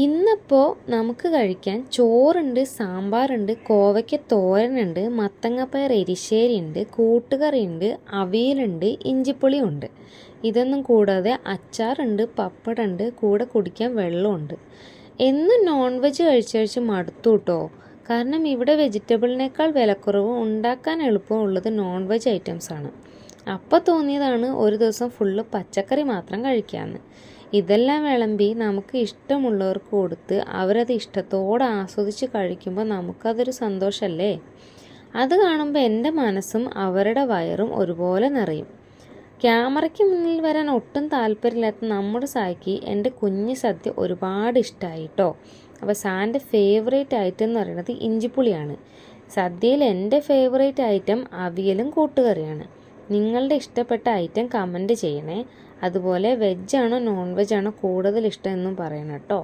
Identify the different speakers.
Speaker 1: ഇന്നിപ്പോൾ നമുക്ക് കഴിക്കാൻ ചോറുണ്ട്, സാമ്പാറുണ്ട്, കോവയ്ക്ക തോരനുണ്ട്, മത്തങ്ങപ്പയർ എരിശ്ശേരിയുണ്ട്, കൂട്ടുകറിയുണ്ട്, അവിയലുണ്ട്, ഇഞ്ചിപ്പുളിയുണ്ട്. ഇതൊന്നും കൂടാതെ അച്ചാറുണ്ട്, പപ്പടമുണ്ട്, കൂടെ കുടിക്കാൻ വെള്ളമുണ്ട്. എന്നും നോൺ വെജ് കഴിച്ച് മടുത്തു കേട്ടോ. കാരണം ഇവിടെ വെജിറ്റബിളിനേക്കാൾ വിലക്കുറവും ഉണ്ടാക്കാൻ എളുപ്പവും ഉള്ളത് നോൺ വെജ് ഐറ്റംസാണ്. അപ്പോൾ തോന്നിയതാണ് ഒരു ദിവസം ഫുള്ള് പച്ചക്കറി മാത്രം കഴിക്കാമെന്ന്. ഇതെല്ലാം വിളമ്പി നമുക്ക് ഇഷ്ടമുള്ളവർക്ക് കൊടുത്ത് അവരത് ഇഷ്ടത്തോടെ ആസ്വദിച്ച് കഴിക്കുമ്പോൾ നമുക്കതൊരു സന്തോഷമല്ലേ. അത് കാണുമ്പോൾ എൻ്റെ മനസ്സും അവരുടെ വയറും ഒരുപോലെ നിറയും. ക്യാമറയ്ക്ക് മുന്നിൽ വരാൻ ഒട്ടും താല്പര്യമില്ലാത്ത നമ്മുടെ സായിക്ക് എൻ്റെ കുഞ്ഞ് സദ്യ ഒരുപാട് ഇഷ്ടമായി കേട്ടോ. അപ്പോൾ സാൻ്റെ ഫേവറേറ്റ് ഐറ്റം എന്ന് പറയുന്നത് ഇഞ്ചിപ്പുളിയാണ്. സദ്യയിൽ എൻ്റെ ഫേവറേറ്റ് ഐറ്റം അവിയലും കൂട്ടുകറിയാണ്. നിങ്ങളുടെ ഇഷ്ടപ്പെട്ട ഐറ്റം കമൻറ്റ് ചെയ്യണേ. അതുപോലെ വെജാണോ നോൺ വെജാണോ കൂടുതൽ ഇഷ്ടം എന്നും പറയണം കേട്ടോ.